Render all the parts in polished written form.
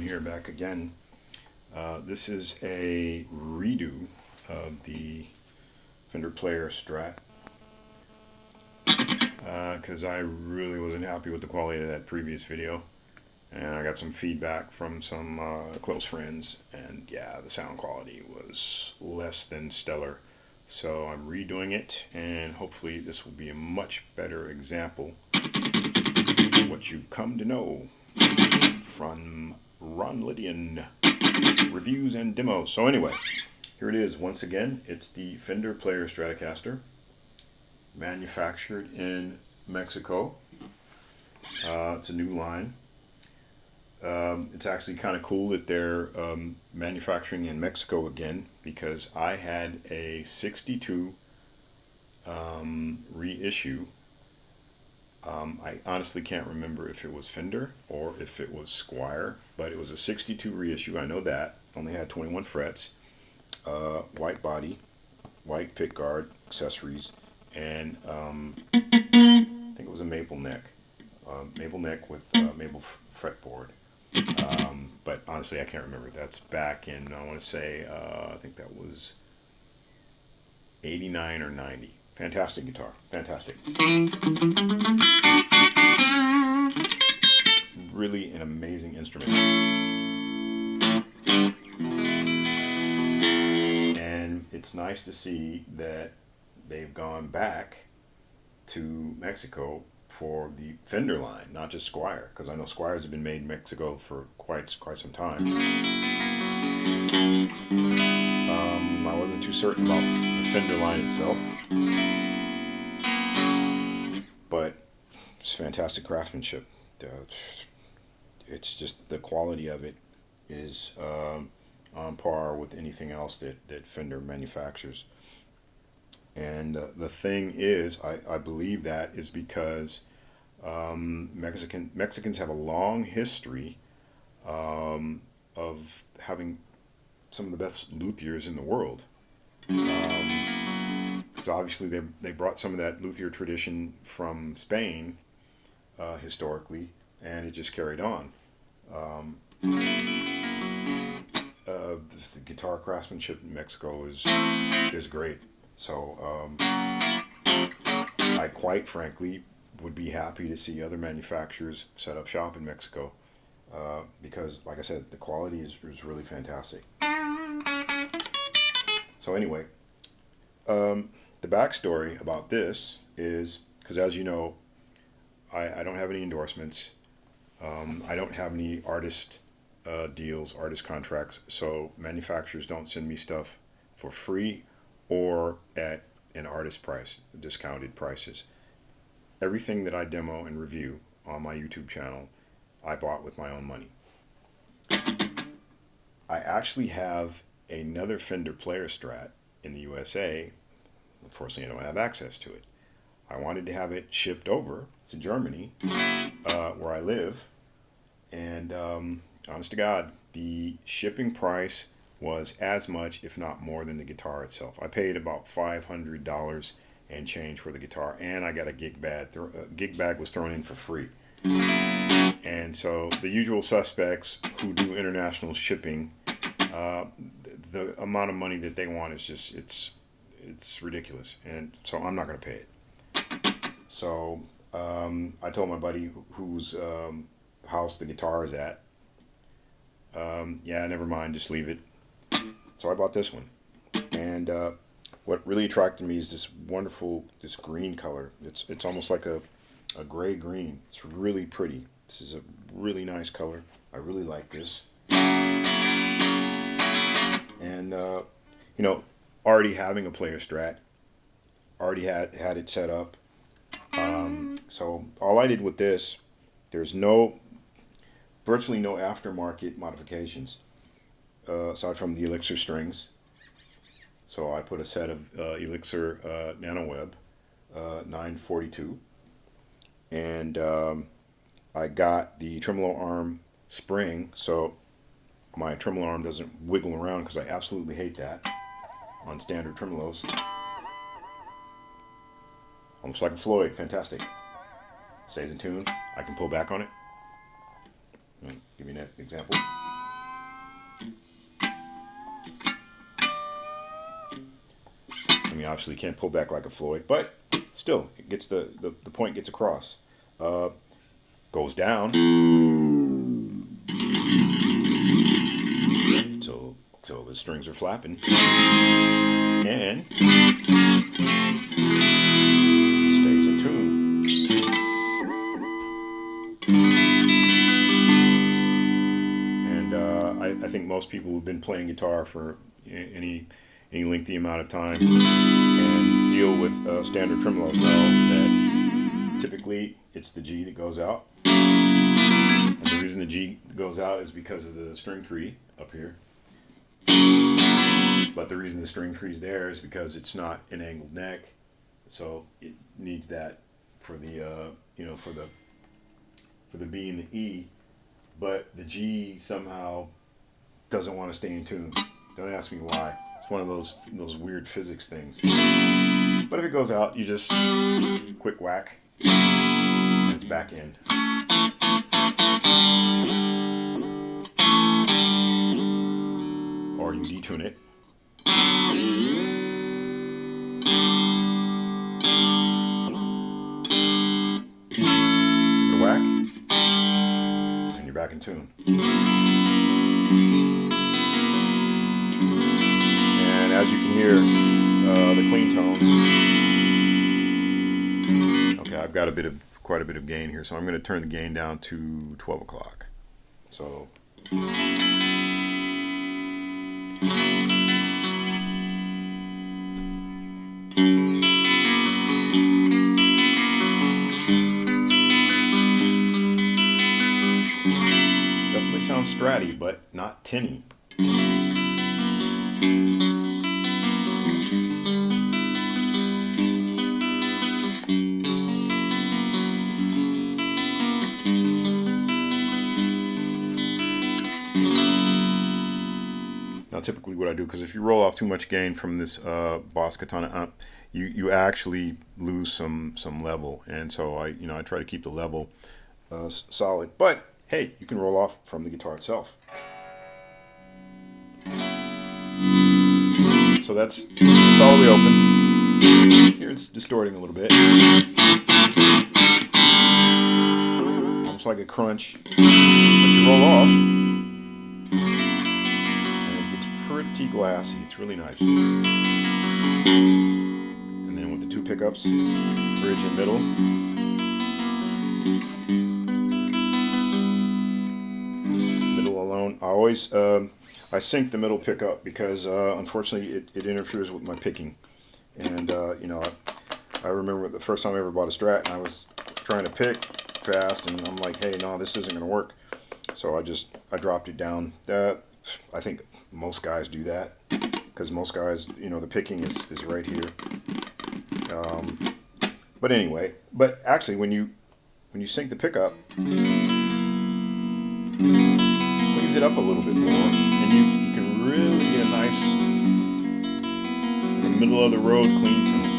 here back again. This is a redo of the Fender Player Strat because I really wasn't happy with the quality of that previous video, and I got some feedback from some close friends, and yeah, the sound quality was less than stellar. So I'm redoing it, and hopefully this will be a much better example of what you've come to know from Ron Lydian Reviews and Demos. So anyway, here it is once again. It's the Fender Player Stratocaster, manufactured in Mexico. It's a new line. It's actually kind of cool that they're manufacturing in Mexico again, because I had a 62 reissue. I honestly can't remember if it was Fender or if it was Squier, but it was a 62 reissue. I know that. Only had 21 frets, white body, white pickguard, accessories, and I think it was a maple neck with maple fretboard. But honestly, I can't remember. That's back in, I want to say, I think that was 89 or 90. Fantastic guitar. Fantastic. Really an amazing instrument. And it's nice to see that they've gone back to Mexico for the Fender line, not just Squier, because I know Squiers have been made in Mexico for quite some time. I wasn't too certain about the Fender line itself, but it's fantastic craftsmanship. It's just the quality of it is on par with anything else that Fender manufactures. And the thing is, I believe that is because Mexicans have a long history of having some of the best luthiers in the world. Because obviously they brought some of that luthier tradition from Spain historically, and it just carried on. The guitar craftsmanship in Mexico is great. So I quite frankly would be happy to see other manufacturers set up shop in Mexico, because, like I said, the quality is really fantastic. So anyway, the backstory about this is, because as you know, I don't have any endorsements. I don't have any artist deals, artist contracts, so manufacturers don't send me stuff for free or at an artist price, discounted prices. Everything that I demo and review on my YouTube channel, I bought with my own money. I actually have another Fender Player Strat in the USA. Unfortunately, I don't have access to it. I wanted to have it shipped over to Germany, where I live, and honest to God, the shipping price was as much, if not more, than the guitar itself. I paid about $500 and change for the guitar, and I got a gig bag. Gig bag was thrown in for free. And so the usual suspects who do international shipping, the amount of money that they want is just, it's ridiculous, and so I'm not going to pay it. So I told my buddy whose house the guitar is at, yeah, never mind, just leave it. So I bought this one, and what really attracted me is this green color. It's almost like a gray green. It's really pretty. This is a really nice color. I really like this. And you know, already having a Player Strat, already had it set up. So all I did with this, there's virtually no aftermarket modifications, aside from the Elixir strings. So I put a set of Elixir NanoWeb 942, and I got the tremolo arm spring, so my tremolo arm doesn't wiggle around, because I absolutely hate that on standard tremolos. Almost like a Floyd. Fantastic. Stays in tune. I can pull back on it. Give me an example. mean, obviously, you can't pull back like a Floyd, but still, it gets the point gets across. Goes down. So the strings are flapping. And stays in tune. And I think most people who've been playing guitar for any lengthy amount of time and deal with standard tremolos know that typically it's the G that goes out. And the reason the G goes out is because of the string tree up here. But the reason the string tree is there is because it's not an angled neck, so it needs that for the for the B and the E. But the G somehow doesn't want to stay in tune. Don't ask me why. It's one of those weird physics things. But if it goes out, you just quick whack, and it's back in. Or you detune it. Give it a whack, and you're back in tune. And as you can hear, the clean tones. Okay, I've got quite a bit of gain here, so I'm going to turn the gain down to 12 o'clock. So. Definitely sounds stratty, but not tinny. Now, typically what I do, because if you roll off too much gain from this Boss Katana amp, you actually lose some level, and so I try to keep the level solid. But hey, you can roll off from the guitar itself. So that's all the way open. Here it's distorting a little bit, almost like a crunch. But you roll off, pretty glassy. It's really nice. And then with the two pickups, bridge and middle. Middle alone. I always I sync the middle pickup because unfortunately it interferes with my picking. And I remember the first time I ever bought a Strat and I was trying to pick fast and I'm like, hey, no, this isn't going to work. So I dropped it down. I think most guys do that because most guys, the picking is right here. But anyway, actually when you sync the pickup, cleans it up a little bit more, and you can really get a nice sort of middle of the road clean tone.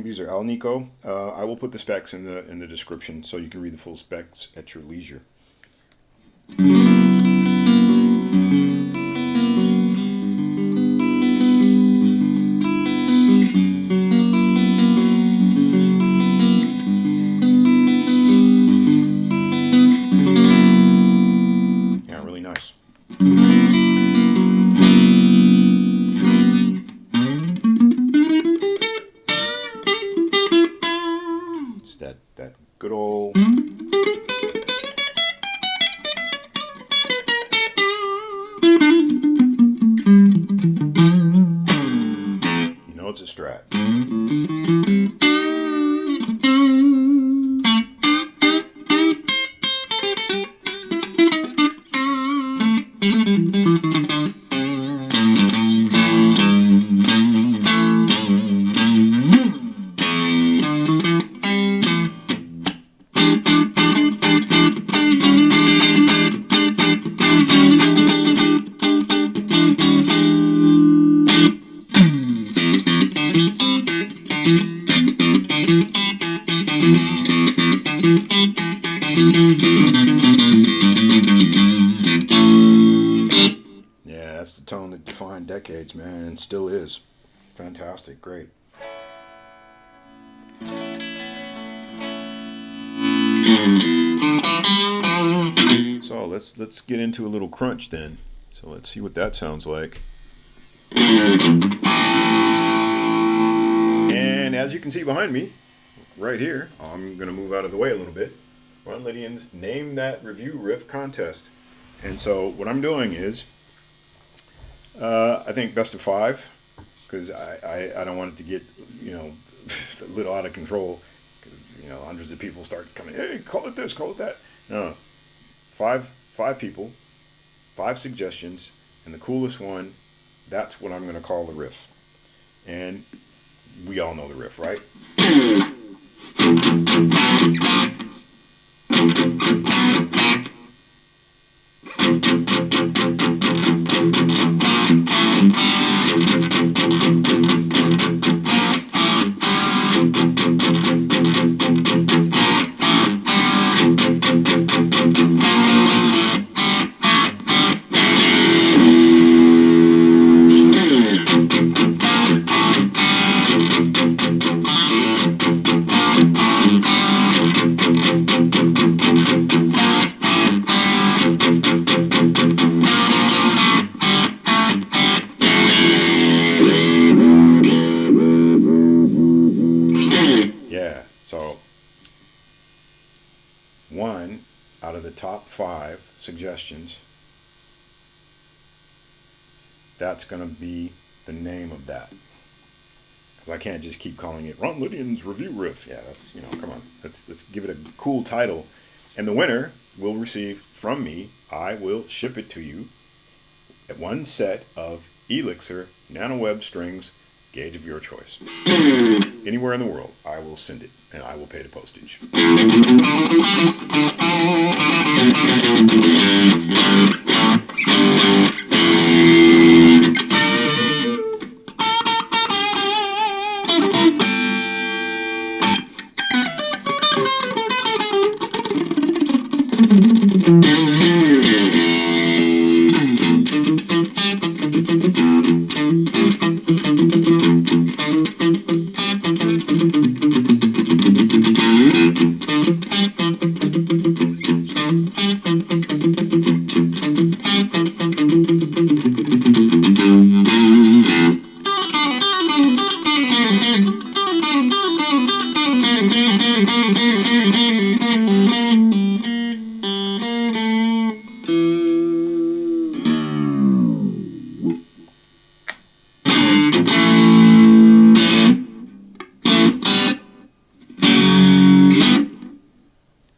These are Alnico. I will put the specs in the description so you can read the full specs at your leisure. Yeah, really nice. That good old it's a Strat. defined decades, man, and still is. Fantastic, great. So let's get into a little crunch then. So let's see what that sounds like. And as you can see behind me, right here, I'm going to move out of the way a little bit. Ron Lydian's Name That Review Riff Contest. And so what I'm doing is, I think best of 5, because I don't want it to get, a little out of control. Hundreds of people start coming, hey, call it this, call it that. No, five people, 5 suggestions, and the coolest one, that's what I'm going to call the riff. And we all know the riff, right? So, 1 out of the top 5 suggestions, that's going to be the name of that. Because I can't just keep calling it Ron Lydian's Review Riff. Yeah, that's, come on. Let's give it a cool title. And the winner will receive from me, I will ship it to you, 1 set of Elixir NanoWeb strings, gauge of your choice. Anywhere in the world, I will send it, and I will pay the postage.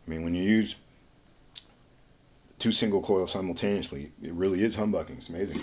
When you use 2 single coils simultaneously, it really is humbucking. It's amazing.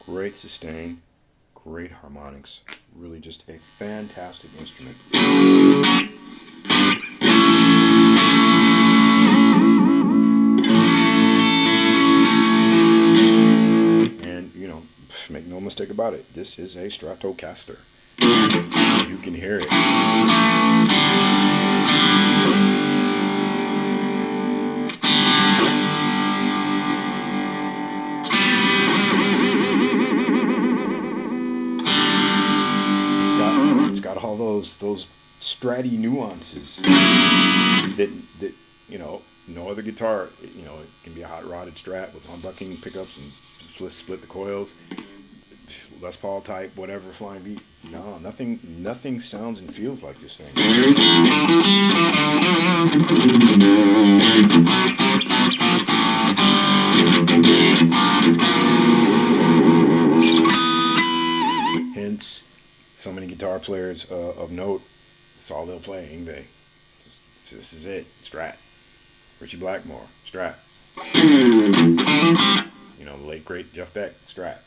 Great sustain, great harmonics, really just a fantastic instrument. And, make no mistake about it, this is a Stratocaster. You can hear it. It's got all those stratty nuances that no other guitar. It can be a hot rodded Strat with humbucking pickups and split the coils. Les Paul type, whatever, Flying V. No, nothing sounds and feels like this thing. Hence, so many guitar players of note, that's all they'll play, Yngwie. This is it, Strat. Ritchie Blackmore, Strat. You know, the late great Jeff Beck, Strat.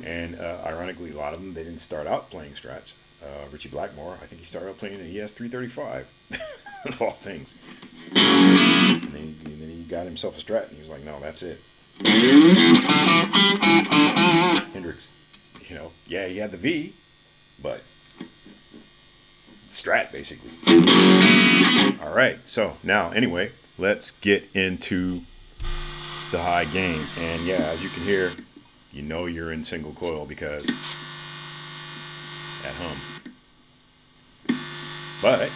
And ironically, a lot of them, they didn't start out playing Strats. Ritchie Blackmore, I think he started out playing an ES-335, of all things. And then he got himself a Strat, and he was like, no, that's it. Hendrix, you know, yeah, he had the V, but Strat, basically. All right, so now, anyway, let's get into the high gain. And yeah, as you can hear, you know you're in single coil because that hum. But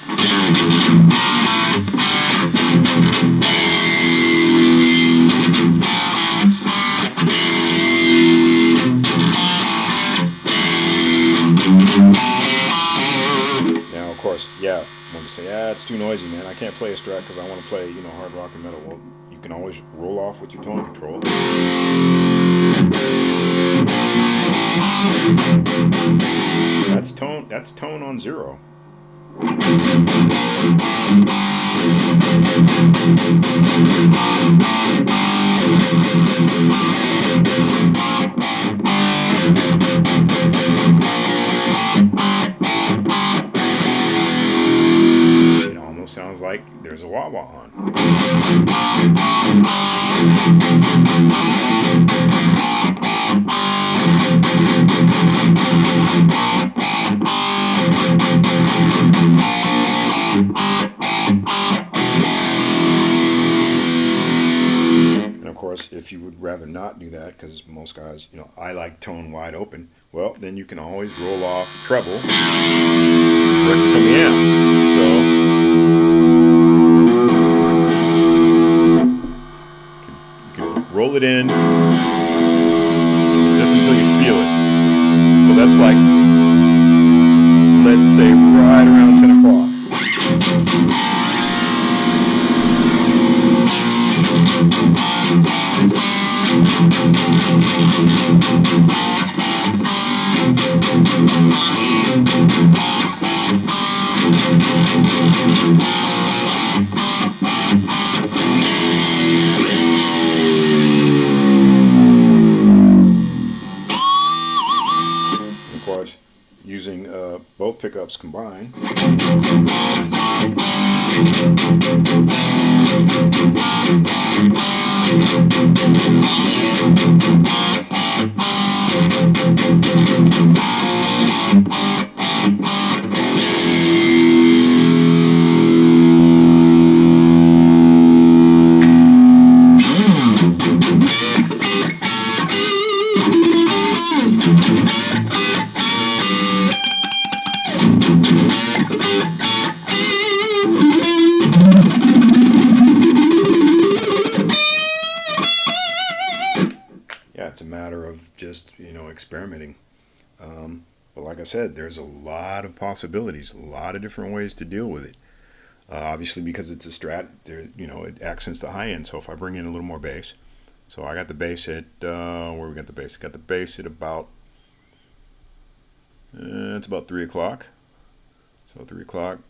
now, of course, yeah, I'm going to say, it's too noisy, man. I can't play a Strat because I want to play, you know, hard rock and metal. Well, you can always roll off with your tone control. That's tone on 0. It almost sounds like there's a wah-wah on. And of course, if you would rather not do that, because most guys, you know, I like tone wide open, well, then you can always roll off treble directly from the amp. So you can roll it in just until you feel it. So that's like, let's say, right around 10 o'clock. And of course, using both pickups combined. It's a matter of just, you know, experimenting. But like I said, there's a lot of possibilities, a lot of different ways to deal with it. Obviously, because it's a Strat, there, you know, it accents the high end. So if I bring in a little more bass, so I got the bass at where we got the bass? Got the bass at about it's about 3 o'clock. So 3 o'clock.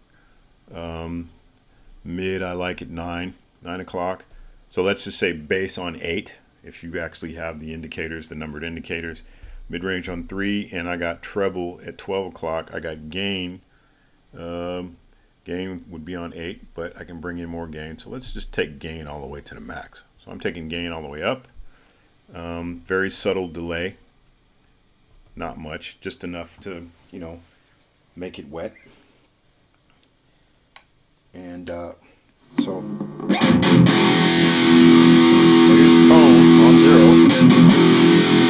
Mid, I like at 9 o'clock. So let's just say bass on 8. If you actually have the indicators, the numbered indicators. Mid-range on 3, and I got treble at 12 o'clock. I got gain. Gain would be on 8, but I can bring in more gain. So let's just take gain all the way to the max. So I'm taking gain all the way up. Very subtle delay. Not much, just enough to, you know, make it wet. And so here's tone on 0. You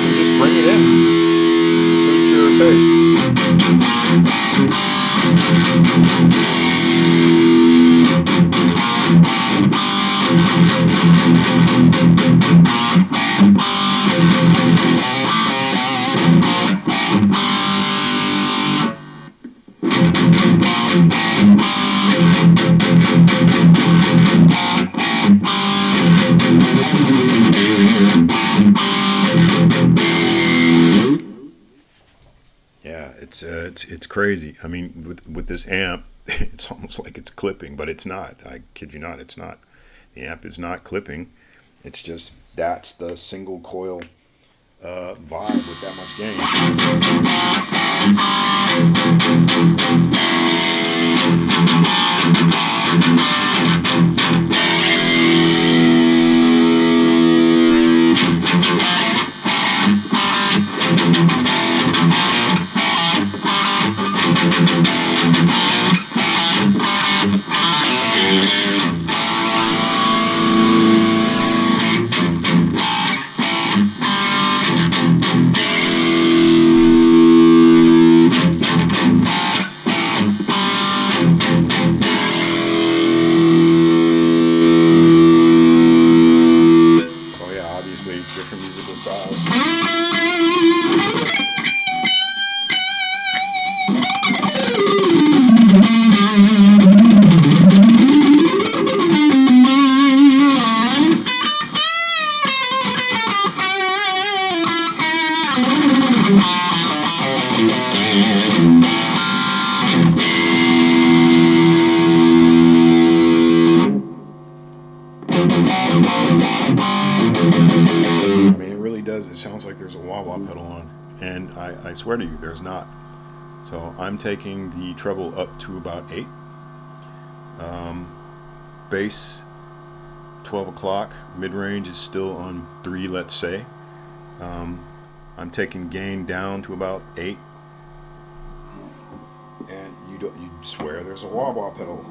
can just bring it in. Suit your taste. it's crazy. I mean, with this amp, it's almost like it's clipping, but it's not. I kid you not, it's not. The amp is not clipping. It's just that's the single coil vibe with that much gain. So yeah, obviously different musical styles. I mean, it really does. It sounds like there's a wah-wah pedal on, and I swear to you, there's not. So I'm taking the treble up to about 8. Bass, 12 o'clock. Mid-range is still on 3, let's say. I'm taking gain down to about 8. And you swear there's a wah-wah pedal.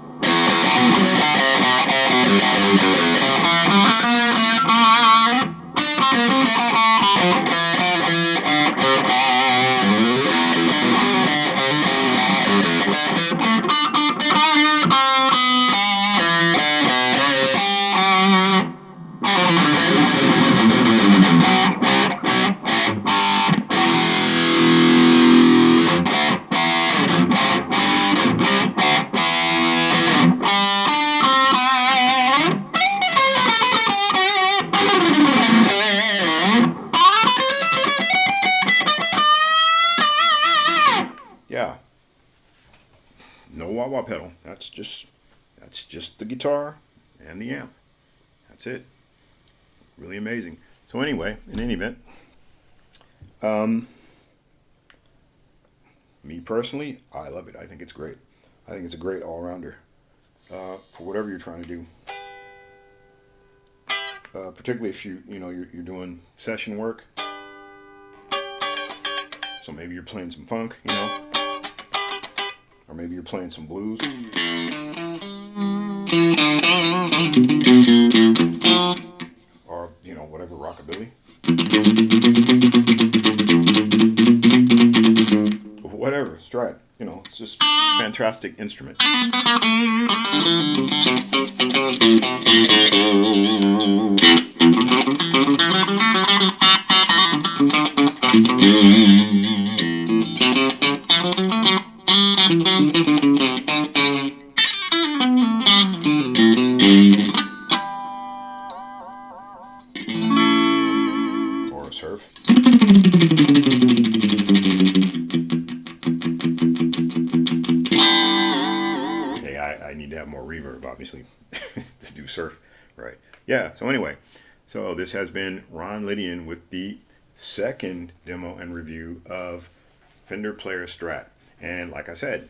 Yeah, no wah-wah pedal. That's just the guitar and the amp. That's it. Really amazing. So anyway, in any event, me personally, I love it. I think it's great. I think it's a great all-rounder for whatever you're trying to do. Particularly if you're doing session work. So maybe you're playing some funk, or maybe you're playing some blues. Or, whatever, rockabilly. Whatever, Strat. It's just a fantastic instrument. Or a surf. Okay, I need to have more reverb, obviously, to do surf. Right. Yeah, so anyway, so this has been Ron Lydian with the second demo and review of Fender Player Strat. And like I said,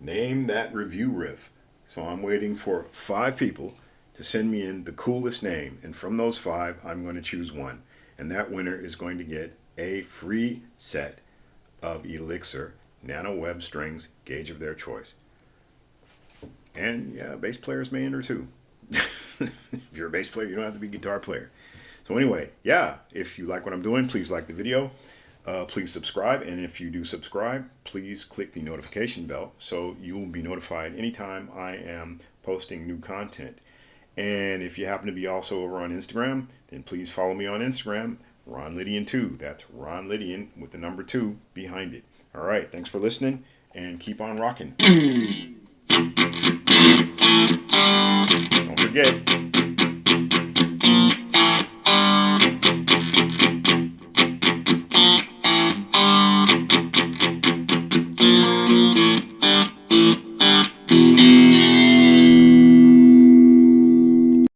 name that review riff. So I'm waiting for 5 people to send me in the coolest name. And from those 5, I'm going to choose one. And that winner is going to get a free set of Elixir Nano Web strings, gauge of their choice. And yeah, bass players may enter too. If you're a bass player, you don't have to be a guitar player. So anyway, yeah, if you like what I'm doing, please like the video. Please subscribe, and if you do subscribe, please click the notification bell so you will be notified anytime I am posting new content. And if you happen to be also over on Instagram, then please follow me on Instagram, Ron Lydian 2. That's Ron Lydian with the number 2 behind it. All right, thanks for listening, and keep on rocking.